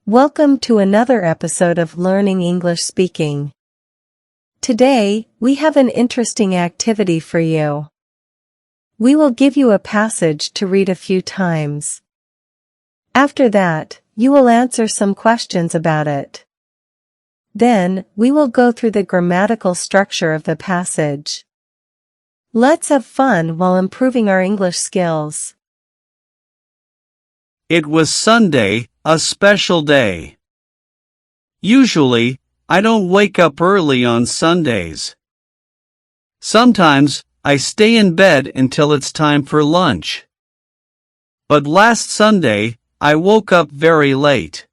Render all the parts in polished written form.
Welcome to another episode of Learning English Speaking. Today, we have an interesting activity for you. We will give you a passage to read a few times. After that, you will answer some questions about it. Then, we will go through the grammatical structure of the passage. Let's have fun while improving our English skills. It was Sunday, a special day. Usually, I don't wake up early on Sundays. Sometimes, I stay in bed until it's time for lunch. But last Sunday, I woke up very late.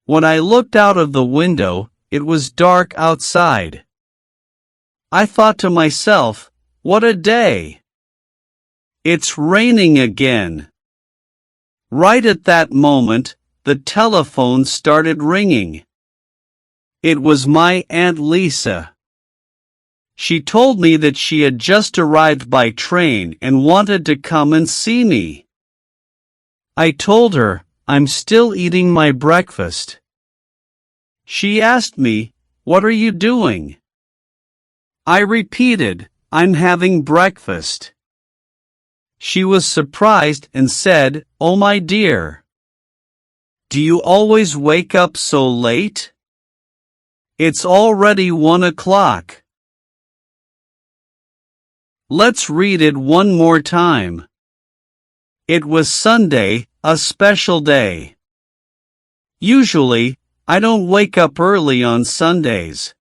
When I looked out of the window, it was dark outside. I thought to myself, what a day! It's raining again. Right at that moment, the telephone started ringing. It was my Aunt Lisa. She told me that she had just arrived by train and wanted to come and see me. I told her, I'm still eating my breakfast. She asked me, what are you doing? I repeated, I'm having breakfast. She was surprised and said, oh my dear. Do you always wake up so late? It's already 1 o'clock. Let's read it one more time. It was Sunday, a special day. Usually, I don't wake up early on Sundays.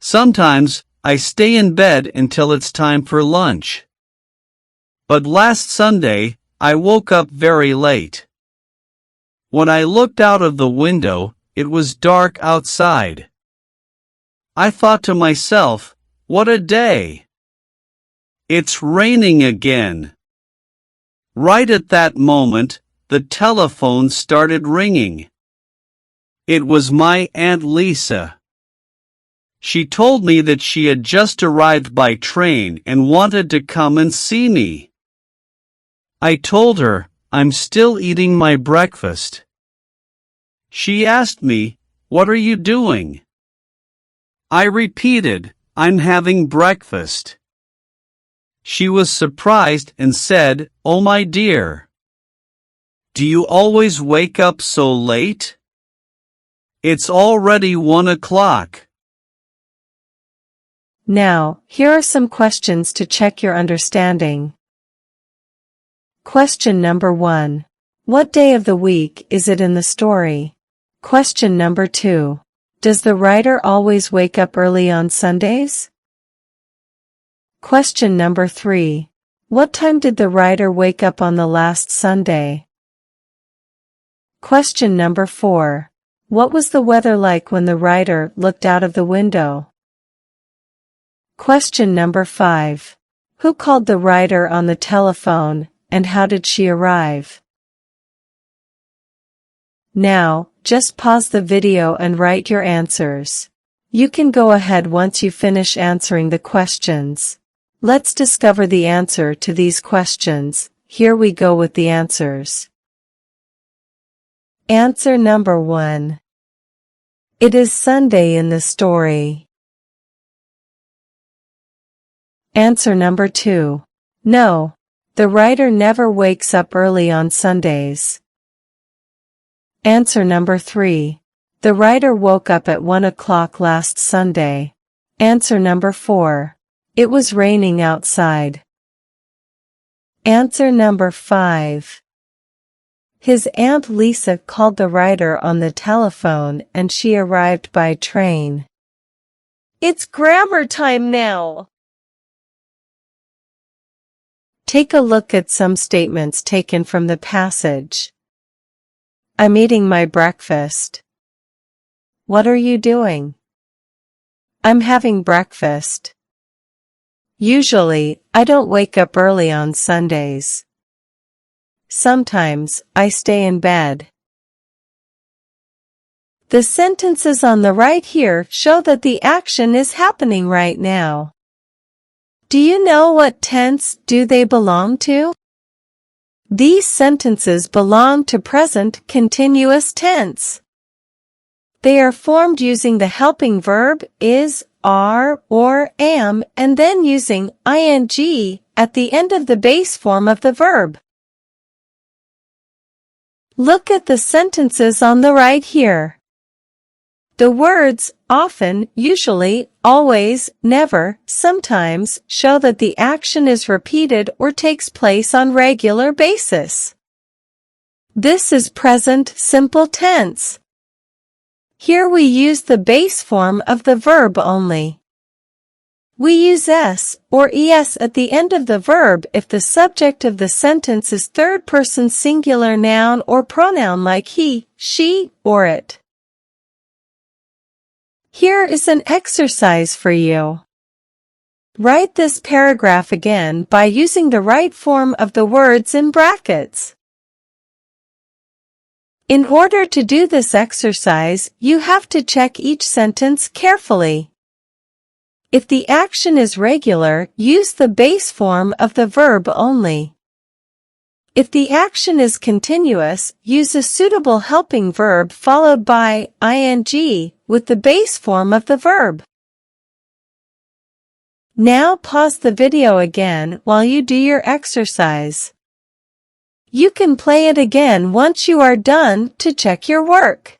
Sometimes, I stay in bed until it's time for lunch. But last Sunday, I woke up very late. When I looked out of the window, it was dark outside. I thought to myself, what a day! It's raining again. Right at that moment, the telephone started ringing. It was my Aunt Lisa. She told me that she had just arrived by train and wanted to come and see me. I told her, I'm still eating my breakfast. She asked me, what are you doing? I repeated, I'm having breakfast. She was surprised and said, oh my dear. Do you always wake up so late? It's already 1 o'clock. Now, here are some questions to check your understanding. Question number 1. What day of the week is it in the story? Question number 2. Does the writer always wake up early on Sundays? Question number 3. What time did the writer wake up on the last Sunday? Question number 4. What was the weather like when the writer looked out of the window? Question number 5. Who called the writer on the telephone, and how did she arrive? Now, just pause the video and write your answers. You can go ahead once you finish answering the questions. Let's discover the answer to these questions. Here we go with the answers. Answer number 1. It is Sunday in the story. Answer number 2. No, the writer never wakes up early on Sundays. Answer number 3. The writer woke up at 1 o'clock last Sunday. Answer number 4. It was raining outside. Answer number 5. His Aunt Lisa called the writer on the telephone and she arrived by train. It's grammar time now! Take a look at some statements taken from the passage. I'm eating my breakfast. What are you doing? I'm having breakfast. Usually, I don't wake up early on Sundays. Sometimes, I stay in bed. The sentences on the right here show that the action is happening right now. Do you know what tense do they belong to? These sentences belong to present continuous tense. They are formed using the helping verb is, are, or am, and then using ing at the end of the base form of the verb. Look at the sentences on the right here. The words often, usually, always, never, sometimes show that the action is repeated or takes place on regular basis. This is present simple tense. Here we use the base form of the verb only. We use s or es at the end of the verb if the subject of the sentence is third-person singular noun or pronoun like he, she, or it. Here is an exercise for you. Write this paragraph again by using the right form of the words in brackets. In order to do this exercise, you have to check each sentence carefully. If the action is regular, use the base form of the verb only. If the action is continuous, use a suitable helping verb followed by ing with the base form of the verb. Now pause the video again while you do your exercise. You can play it again once you are done to check your work.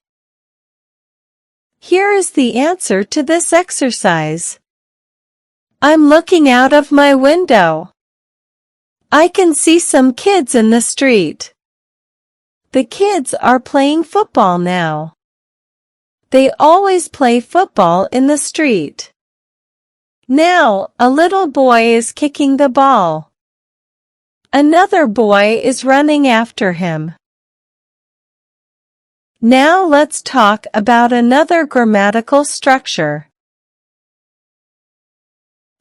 Here is the answer to this exercise. I'm looking out of my window. I can see some kids in the street. The kids are playing football now. They always play football in the street. Now, a little boy is kicking the ball. Another boy is running after him. Now let's talk about another grammatical structure.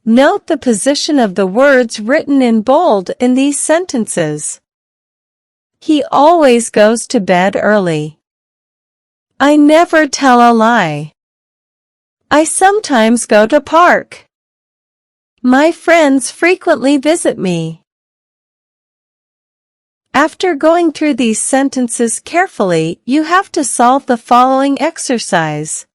Note the position of the words written in bold in these sentences. He always goes to bed early. I never tell a lie. I sometimes go to park. My friends frequently visit me. After going through these sentences carefully, you have to solve the following exercise.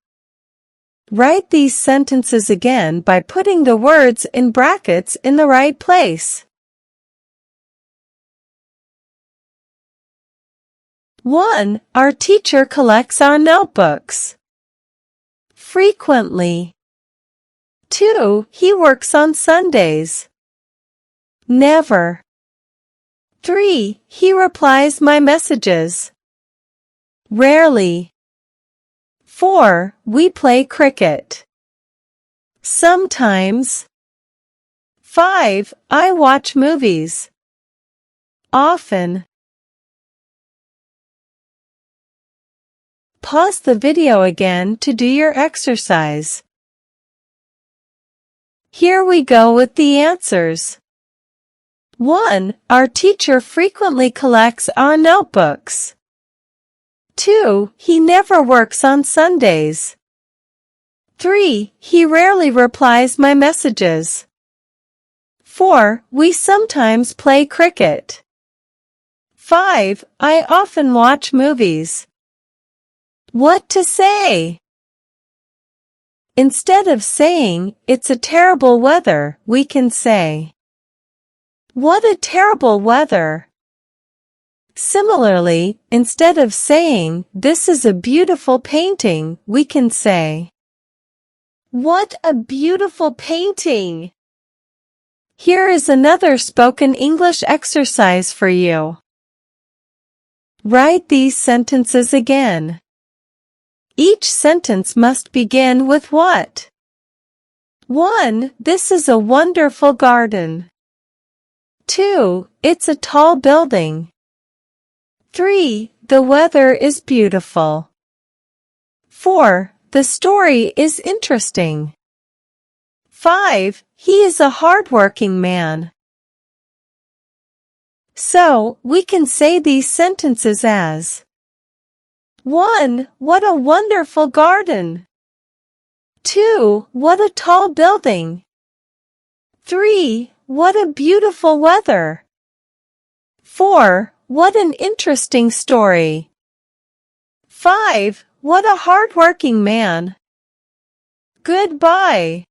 Write these sentences again by putting the words in brackets in the right place. 1. Our teacher collects our notebooks frequently. 2. He works on Sundays. Never. 3. He replies my messages rarely. 4. We play cricket sometimes. 5. I watch movies often. Pause the video again to do your exercise. Here we go with the answers. 1. Our teacher frequently collects our notebooks. 2. He never works on Sundays. 3. He rarely replies my messages. 4. We sometimes play cricket. 5. I often watch movies. What to say? Instead of saying, it's a terrible weather, we can say, what a terrible weather. Similarly, instead of saying, this is a beautiful painting, we can say, what a beautiful painting. Here is another spoken English exercise for you. Write these sentences again. Each sentence must begin with what? 1. This is a wonderful garden. 2. It's a tall building. 3. The weather is beautiful. 4. The story is interesting. 5. He is a hardworking man. So, we can say these sentences as 1. What a wonderful garden. 2. What a tall building. 3. What a beautiful weather. 4. What an interesting story. 5. What a hard-working man. Goodbye.